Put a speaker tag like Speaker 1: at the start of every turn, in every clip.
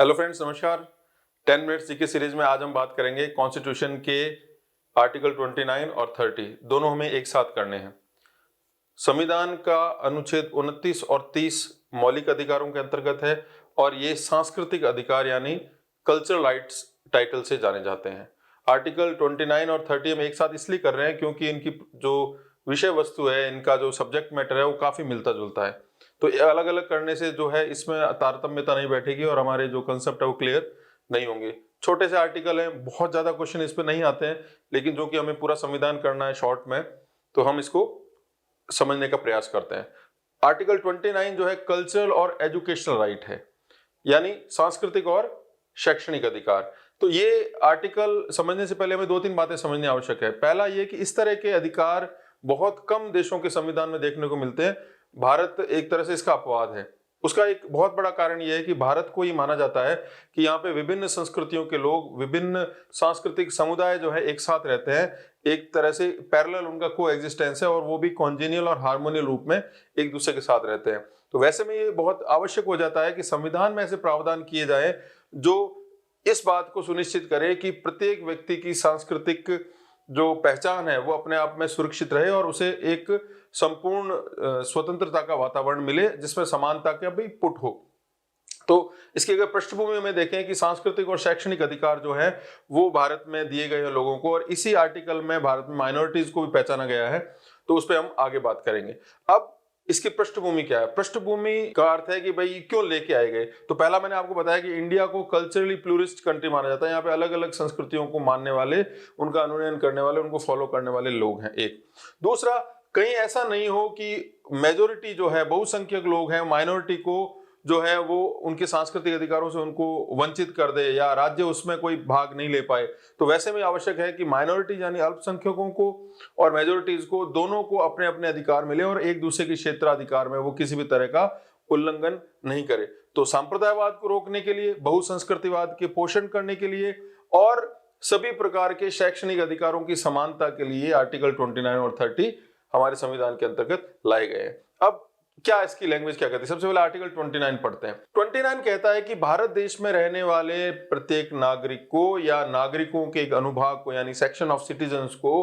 Speaker 1: Hello friends, नमस्कार। 10 minutes GK series में आज हम बात करेंगे कॉन्स्टिट्यूशन के आर्टिकल 29 और 30 दोनों हमें एक साथ करने हैं। संविधान का अनुच्छेद 29 और 30 मौलिक अधिकारों के अंतर्गत है और ये सांस्कृतिक अधिकार यानी कल्चरल राइट्स टाइटल से जाने जाते हैं। आर्टिकल 29 और 30 हम एक साथ इसलिए कर रहे हैं क्योंकि इनकी जो विषय वस्तु है, इनका जो सब्जेक्ट मैटर है वो काफी मिलता जुलता है। तो अलग अलग करने से जो है इसमें तारतम्यता नहीं बैठेगी और हमारे जो कंसेप्ट है वो क्लियर नहीं होंगे। छोटे से आर्टिकल हैं, बहुत ज्यादा क्वेश्चन इस पे नहीं आते हैं, लेकिन जो कि हमें पूरा संविधान करना है शॉर्ट में, तो हम इसको समझने का प्रयास करते हैं। आर्टिकल 29 जो है कल्चरल और एजुकेशनल राइट है, यानी सांस्कृतिक और शैक्षणिक अधिकार। तो ये आर्टिकल समझने से पहले हमें दो तीन बातें समझनी आवश्यक है। पहला ये कि इस तरह के अधिकार बहुत कम देशों के संविधान में देखने को मिलते हैं। भारत एक तरह से इसका अपवाद है। उसका एक बहुत बड़ा कारण यह है कि भारत को ये माना जाता है कि यहाँ पे विभिन्न संस्कृतियों के लोग, विभिन्न सांस्कृतिक समुदाय जो है एक साथ रहते हैं। एक तरह से पैरेलल उनका को एग्जिस्टेंस है और वो भी कॉन्जेनियल और हार्मोनियल रूप में एक दूसरे के साथ रहते हैं। तो वैसे में ये बहुत आवश्यक हो जाता है कि संविधान में ऐसे प्रावधान किए जाए जो इस बात को सुनिश्चित करे कि प्रत्येक व्यक्ति की सांस्कृतिक जो पहचान है वो अपने आप में सुरक्षित रहे और उसे एक संपूर्ण स्वतंत्रता का वातावरण मिले जिसमें समानता का भी पुट हो। तो इसकी अगर पृष्ठभूमि में देखें कि सांस्कृतिक और शैक्षणिक अधिकार जो है वो भारत में दिए गए हैं लोगों को, और इसी आर्टिकल में भारत में माइनॉरिटीज को भी पहचाना गया है। तो उस पर हम आगे बात करेंगे। अब इसकी पृष्ठभूमि क्या है? पृष्ठभूमि का अर्थ है कि भाई क्यों लेके आए गए। तो पहला मैंने आपको बताया कि इंडिया को कल्चरली प्लूरिस्ट कंट्री माना जाता है। यहाँ पे अलग अलग संस्कृतियों को मानने वाले, उनका अनुनयन करने वाले, उनको फॉलो करने वाले लोग हैं। एक दूसरा, कहीं ऐसा नहीं हो कि मेजोरिटी जो है, बहुसंख्यक लोग हैं, माइनॉरिटी को जो है वो उनके सांस्कृतिक अधिकारों से उनको वंचित कर दे या राज्य उसमें कोई भाग नहीं ले पाए। तो वैसे में आवश्यक है कि माइनॉरिटी यानी अल्पसंख्यकों को और मेजोरिटीज को, दोनों को अपने अपने अधिकार मिले और एक दूसरे के क्षेत्राधिकार में वो किसी भी तरह का उल्लंघन नहीं करे। तो सांप्रदायवाद को रोकने के लिए, बहुसंस्कृतिवाद के पोषण करने के लिए और सभी प्रकार के शैक्षणिक अधिकारों की समानता के लिए आर्टिकल 29 और 30 हमारे संविधान के अंतर्गत लाए गए हैं। अब क्या इसकी लैंग्वेज क्या कहती है? सबसे पहले आर्टिकल 29 पढ़ते हैं। 29 कहता है कि भारत देश में रहने वाले प्रत्येक नागरिक को या नागरिकों के एक अनुभाग को यानी सेक्शन ऑफ सिटीजन्स को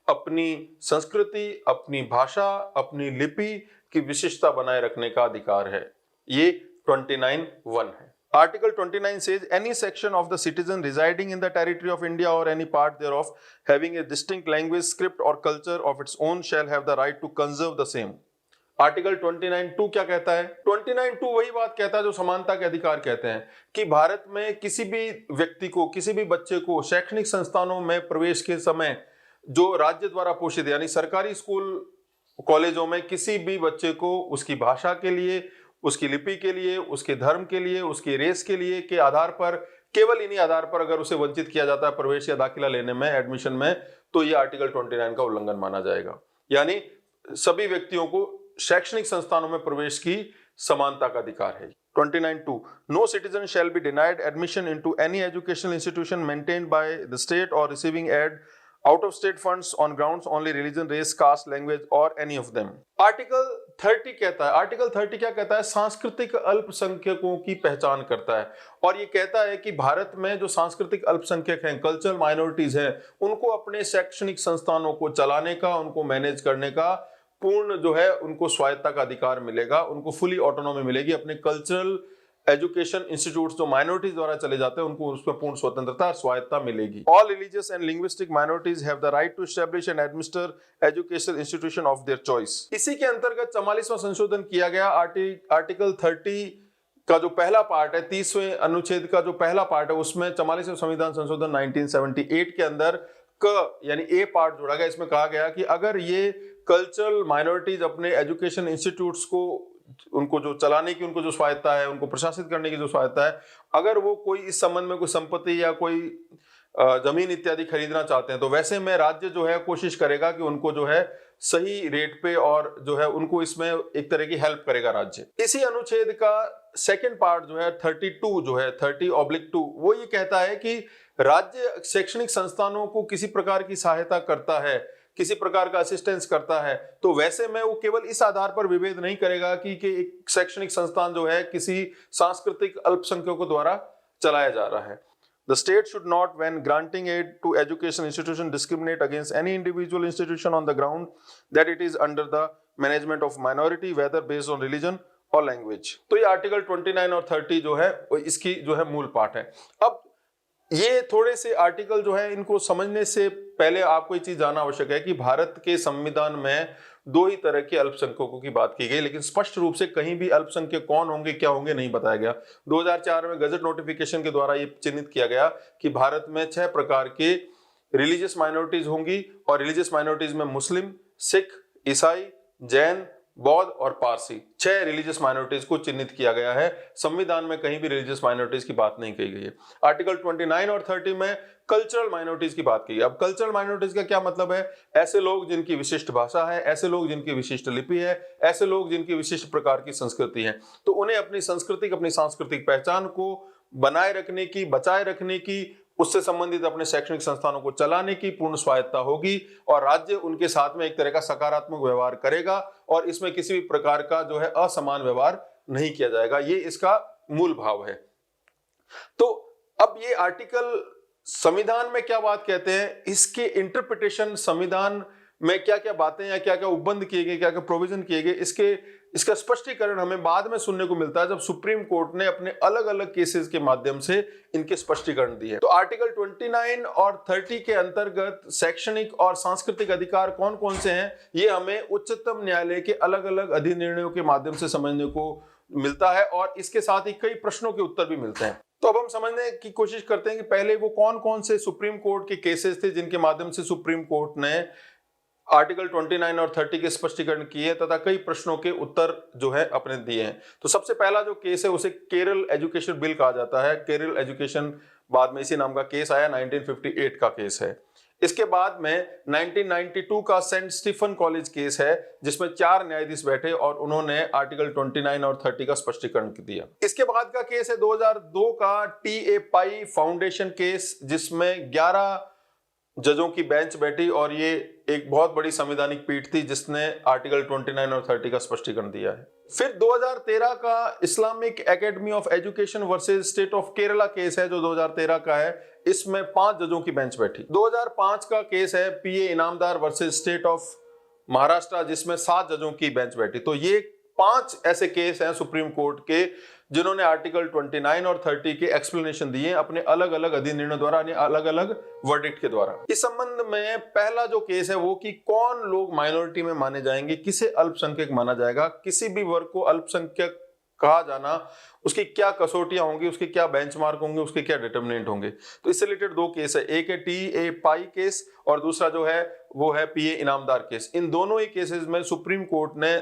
Speaker 1: अपनी संस्कृति, अपनी भाषा, अपनी लिपि की विशिष्टता बनाए रखने का अधिकार है। ये 29(1) है। Article 29 says any section of the citizen residing in the territory of India or any part thereof having a distinct language, script or culture of its own shall have the right to conserve the same. Article 29(2) क्या कहता है? 29(2) वही बात कहता है जो समानता के अधिकार कहते हैं कि भारत में किसी भी व्यक्ति को, किसी भी बच्चे को शैक्षणिक संस्थानों में प्रवेश के समय जो राज्य द्वारा पोषित यानी सरकारी स्कूल कॉलेजों में किसी भी बच्चे को उसकी भाषा के लिए, उसकी लिपि के लिए, उसके धर्म के लिए, उसकी रेस के लिए के आधार पर, केवल इन्हीं आधार पर अगर उसे वंचित किया जाता है प्रवेश या दाखिला लेने में, एडमिशन में, तो ये आर्टिकल 29 का उल्लंघन माना जाएगा। यानी सभी व्यक्तियों को शैक्षणिक संस्थानों में प्रवेश की समानता का अधिकार है। 29(2) No citizen shall be denied admission into any educational institution maintained by the state or receiving aid out of state funds on grounds only religion, race, caste, language or any of them. Article 30 कहता है, article 30 क्या कहता है? सांस्कृतिक अल्पसंख्यकों की पहचान करता है और ये कहता है कि भारत में जो सांस्कृतिक अल्पसंख्यक हैं, कल्चरल माइनॉरिटीज हैं, उनको अपने शैक्षणिक संस्थानों को चलाने का, उनको मैनेज करने का पूर्ण जो है उनको स्वायत्ता का अधिकार मिलेगा, उनको फुली ऑटोनॉमी मिलेगी। अपने कल्चरल एजुकेशन इंस्टीट्यूट्स जो माइनॉरिटीज द्वारा चले जाते हैं उनको उसमें पूर्ण स्वतंत्रता और स्वायत्ता मिलेगी। All religious and linguistic minorities have the right to establish and administer educational institution of their choice. इसी के अंतर्गत 44वां संशोधन किया गया। आर्टिकल 30 का जो पहला पार्ट है, 30वें अनुच्छेद का जो पहला पार्ट है, उसमें 44वें संविधान संशोधन 1978 के अंदर क यानी ए पार्ट जोड़ा गया। इसमें कहा गया कि अगर ये कल्चरल माइनॉरिटीज अपने एजुकेशन इंस्टीट्यूट्स को, उनको जो चलाने की उनको जो स्वायत्ता है, उनको प्रशासित करने की जो स्वायत्ता है, अगर वो कोई इस संबंध में कोई संपत्ति या कोई जमीन इत्यादि खरीदना चाहते हैं तो वैसे में राज्य जो है कोशिश करेगा कि उनको जो है सही रेट पे और जो है उनको इसमें एक तरह की हेल्प करेगा राज्य। इसी अनुच्छेद का सेकंड पार्ट जो है 32 जो है 30/2 वो ये कहता है कि राज्य शैक्षणिक संस्थानों को किसी प्रकार की सहायता करता है, किसी प्रकार का असिस्टेंस करता है, तो वैसे में वो केवल इस आधार पर विभेद नहीं करेगा कि एक शैक्षणिक संस्थान जो है किसी सांस्कृतिक अल्पसंख्यकों द्वारा चलाया जा रहा है। The state should not, when granting aid to education institution, discriminate against any individual institution on the ground that it is under the management of minority, whether based on religion or language। तो ये article 29 और 30 जो है इसकी जो है मूल पाठ है। अब ये थोड़े से आर्टिकल जो है इनको समझने से पहले आपको ये चीज जानना आवश्यक है कि भारत के संविधान में दो ही तरह के अल्पसंख्यकों की बात की गई, लेकिन स्पष्ट रूप से कहीं भी अल्पसंख्यक कौन होंगे क्या होंगे नहीं बताया गया। 2004 में गजट नोटिफिकेशन के द्वारा ये चिन्हित किया गया कि भारत में 6 प्रकार के रिलीजियस माइनॉरिटीज होंगी, और रिलीजियस माइनॉरिटीज में मुस्लिम, सिख, ईसाई, जैन, बौद्ध और पारसी, 6 रिलीजियस माइनॉरिटीज को चिन्हित किया गया है। संविधान में कहीं भी रिलीजियस माइनॉरिटीज की बात नहीं कही गई है। आर्टिकल 29 और 30 में कल्चरल माइनॉरिटीज की बात की है। अब कल्चरल माइनॉरिटीज का क्या मतलब है? ऐसे लोग जिनकी विशिष्ट भाषा है, ऐसे लोग जिनकी विशिष्ट लिपि है, ऐसे लोग जिनकी विशिष्ट प्रकार की संस्कृति है, तो उन्हें अपनी संस्कृति, अपनी सांस्कृतिक पहचान को बनाए रखने की, बचाए रखने की, उससे संबंधित अपने शैक्षणिक संस्थानों को चलाने की पूर्ण स्वायत्ता होगी, और राज्य उनके साथ में एक तरह का सकारात्मक व्यवहार करेगा, और इसमें किसी भी प्रकार का जो है असमान व्यवहार नहीं किया जाएगा। ये इसका मूल भाव है। तो अब ये आर्टिकल संविधान में क्या बात कहते हैं, इसके इंटरप्रिटेशन संविधान में क्या क्या बातें या क्या क्या उपबंध किए गए, क्या क्या प्रोविजन किए गए, इसका स्पष्टीकरण हमें बाद में सुनने को मिलता है जब सुप्रीम कोर्ट ने अपने अलग अलग केसेस के माध्यम से इनके स्पष्टीकरण दिए। तो आर्टिकल 29 और 30 के अंतर्गत शैक्षणिक और सांस्कृतिक अधिकार कौन कौन से हैं, ये हमें उच्चतम न्यायालय के अलग अलग अधिनिर्णयों के माध्यम से समझने को मिलता है, और इसके साथ ही कई प्रश्नों के उत्तर भी मिलते हैं। तो अब हम समझने की कोशिश करते हैं कि पहले वो कौन कौन से सुप्रीम कोर्ट के केसेस थे जिनके माध्यम से सुप्रीम कोर्ट ने आर्टिकल 29 और 30 के स्पष्टीकरण किए तथा कई प्रश्नों के उत्तर जो है अपने दिए हैं। तो सबसे पहला जो केस है उसे केरल एजुकेशन बिल कहा जाता है। केरल एजुकेशन बाद में इसी नाम का केस आया, 1958 का केस है। इसके बाद में 1992 का सेंट स्टीफन कॉलेज केस है, जिसमें 4 न्यायाधीश बैठे और उन्होंने आर्टिकल 29 और 30 का स्पष्टीकरण दिया। इसके बाद का केस है 2002 का टी.ए. पाई फाउंडेशन केस, जिसमें 11 जजों की बेंच बैठी, और ये एक बहुत बड़ी संवैधानिक पीठ थी जिसने आर्टिकल 29 और 30 का स्पष्टीकरण दिया है। फिर 2013 का Islamic academy of education versus state of Kerala case है जो 2013 का है। इसमें 5 जजों की बेंच बैठी। 2005 का केस है PA Inamdar versus state of Maharashtra, जिसमें 7 जजों की बेंच बैठी। तो ये 5 ऐसे केस हैं सुप्रीम कोर्ट के जिन्होंने आर्टिकल 29 और 30 के एक्सप्लेनेशन दिए अपने अलग अलग अधिनिर्णयों द्वारा, अलग अलग वर्डिक्ट के द्वारा। इस संबंध में पहला जो केस है वो कि कौन लोग माइनॉरिटी में माने जाएंगे, किसे अल्पसंख्यक माना जाएगा, किसी भी वर्ग को अल्पसंख्यक कहा जाना, उसकी क्या कसौटियां होंगी, उसके क्या बेंचमार्क होंगे, उसके क्या डिटर्मिनेंट होंगे। तो इससे रिलेटेड 2 केस है, एक है टी.ए. पाई केस और दूसरा जो है वो है पीए इनामदार केस। इन दोनों ही केसेस में सुप्रीम कोर्ट ने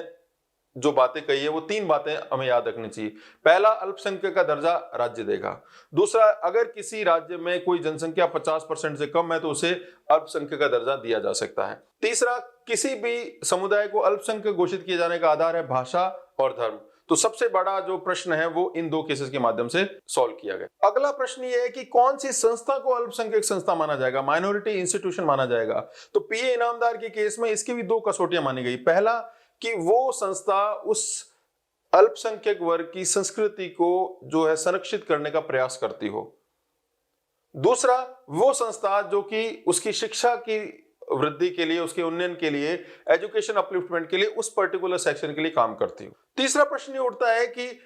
Speaker 1: जो बातें कही है वो 3 बातें हमें याद रखनी चाहिए। पहला, अल्पसंख्यक का दर्जा राज्य देगा। दूसरा, अगर किसी राज्य में कोई जनसंख्या 50% से कम है तो उसे अल्पसंख्यक का दर्जा दिया जा सकता है। तीसरा, किसी भी समुदाय को अल्पसंख्यक घोषित किए जाने का आधार है भाषा और धर्म। तो सबसे बड़ा जो प्रश्न है वो इन 2 केसेस के माध्यम से सॉल्व किया गया। अगला प्रश्न ये है कि कौन सी संस्था को अल्पसंख्यक संस्था माना जाएगा, माइनॉरिटी इंस्टीट्यूशन माना जाएगा। तो पीए इनामदार के केस में इसकी भी 2 कसौटियां मानी गई। पहला कि वो संस्था उस अल्पसंख्यक वर्ग की संस्कृति को जो है संरक्षित करने का प्रयास करती हो। दूसरा, वो संस्था जो कि उसकी शिक्षा की वृद्धि के लिए, उसके उन्नयन के लिए, एजुकेशन अपलिफ्टमेंट के लिए उस पर्टिकुलर सेक्शन के लिए काम करती हो। तीसरा प्रश्न ये उठता है कि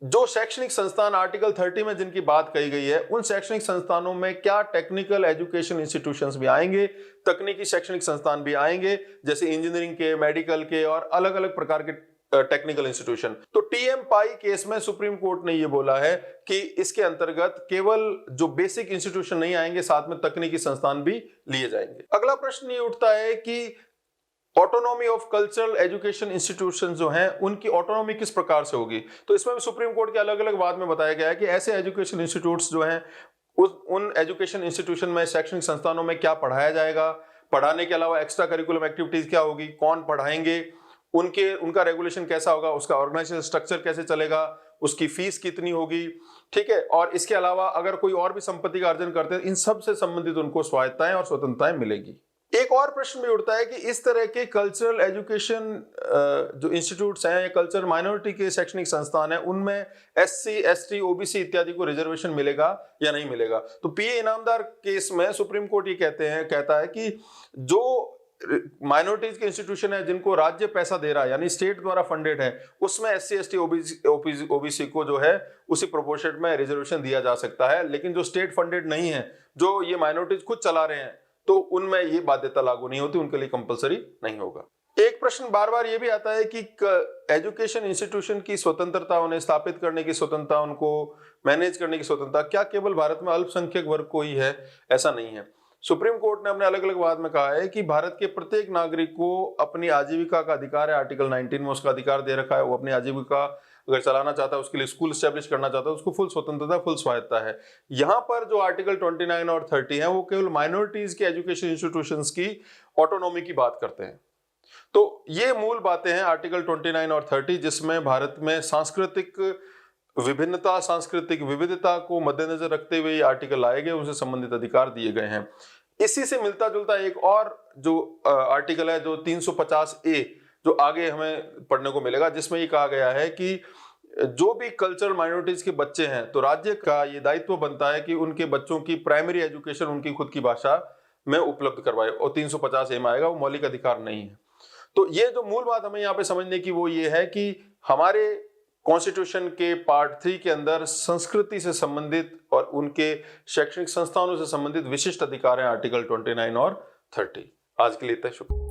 Speaker 1: जो शैक्षणिक संस्थान आर्टिकल 30 में जिनकी बात कही गई है, उन शैक्षणिक संस्थानों में क्या टेक्निकल एजुकेशन इंस्टीट्यूशंस भी आएंगे, तकनीकी शैक्षणिक संस्थान भी आएंगे, जैसे इंजीनियरिंग के, मेडिकल के और अलग अलग प्रकार के टेक्निकल इंस्टीट्यूशन। तो टीएम पाई केस में सुप्रीम कोर्ट ने यह बोला है कि इसके अंतर्गत केवल जो बेसिक इंस्टीट्यूशन नहीं आएंगे, साथ में तकनीकी संस्थान भी लिए जाएंगे। अगला प्रश्न ये उठता है कि autonomy of cultural education institution जो हैं उनकी ऑटोनॉमी किस प्रकार से होगी। तो इसमें भी सुप्रीम कोर्ट के अलग अलग बाद में बताया गया है कि ऐसे एजुकेशन इंस्टीट्यूट्स जो हैं उन एजुकेशन इंस्टीट्यूशन में, शैक्षणिक संस्थानों में क्या पढ़ाया जाएगा, पढ़ाने के अलावा एक्स्ट्रा करिकुलम एक्टिविटीज क्या होगी, कौन पढ़ाएंगे, उनका रेगुलेशन कैसा होगा, उसका ऑर्गेनाइजेशन स्ट्रक्चर कैसे चलेगा, उसकी फीस कितनी होगी, ठीक है। और इसके अलावा अगर कोई और भी संपत्ति का अर्जन करते हैं, इन सब से संबंधित उनको स्वायत्ताएं और स्वतंत्रताएं मिलेगी। एक और प्रश्न भी उठता है कि इस तरह के कल्चरल एजुकेशन जो इंस्टीट्यूट्स हैं या कल्चरल माइनॉरिटी के शैक्षणिक संस्थान हैं, उनमें एससी, एसटी, ओबीसी इत्यादि को रिजर्वेशन मिलेगा या नहीं मिलेगा। तो पीए इनामदार केस में सुप्रीम कोर्ट ये कहता है कि जो माइनॉरिटीज के इंस्टीट्यूशन है जिनको राज्य पैसा दे रहा है, यानी स्टेट द्वारा फंडेड है, उसमें एससी, एसटी, ओबीसी को जो है उसी प्रोपोर्शन में रिजर्वेशन दिया जा सकता है। लेकिन जो स्टेट फंडेड नहीं है, जो ये माइनॉरिटीज खुद चला रहे हैं, तो उनमें ये बाध्यता लागू नहीं होती, उनके लिए कंपलसरी नहीं होगा। एक प्रश्न बार बार ये भी आता है कि एजुकेशन इंस्टीट्यूशन की स्वतंत्रता, उन्हें स्थापित करने की स्वतंत्रता, उनको मैनेज करने की स्वतंत्रता क्या केवल भारत में अल्पसंख्यक वर्ग को ही है? ऐसा नहीं है। सुप्रीम कोर्ट ने अपने अलग अलग वाद में कहा है कि भारत के प्रत्येक नागरिक को अपनी आजीविका का अधिकार है। आर्टिकल 19 में उसका अधिकार दे रखा है। वो अपनी आजीविका अगर चलाना चाहता है, उसके लिए स्कूल स्टैब्लिश करना चाहता है, उसको फुल स्वतंत्रता, फुल स्वायत्ता है। यहाँ पर जो आर्टिकल 29 और 30 है, वो केवल माइनॉरिटीज के एजुकेशन इंस्टीट्यूशंस की ऑटोनॉमी की बात करते हैं। तो ये मूल बातें हैं आर्टिकल 29 और 30, जिसमें भारत में सांस्कृतिक विभिन्नता, सांस्कृतिक विविधता को मद्देनजर रखते हुए ये आर्टिकल लाए गए, उनसे संबंधित अधिकार दिए गए हैं। इसी से मिलता जुलता एक और जो आर्टिकल है, जो 350A, जो आगे हमें पढ़ने को मिलेगा, जिसमें ये कहा गया है कि जो भी कल्चरल माइनॉरिटीज के बच्चे हैं, तो राज्य का ये दायित्व बनता है कि उनके बच्चों की प्राइमरी एजुकेशन उनकी खुद की भाषा में उपलब्ध करवाए। और 350A में आएगा, वो मौलिक अधिकार नहीं है। तो ये जो मूल बात हमें यहाँ पे समझने की वो ये है कि हमारे कॉन्स्टिट्यूशन के पार्ट 3 के अंदर संस्कृति से संबंधित और उनके शैक्षणिक संस्थानों से संबंधित विशिष्ट अधिकार हैं आर्टिकल 29 और 30। आज के लिए इतना, शुक्रिया।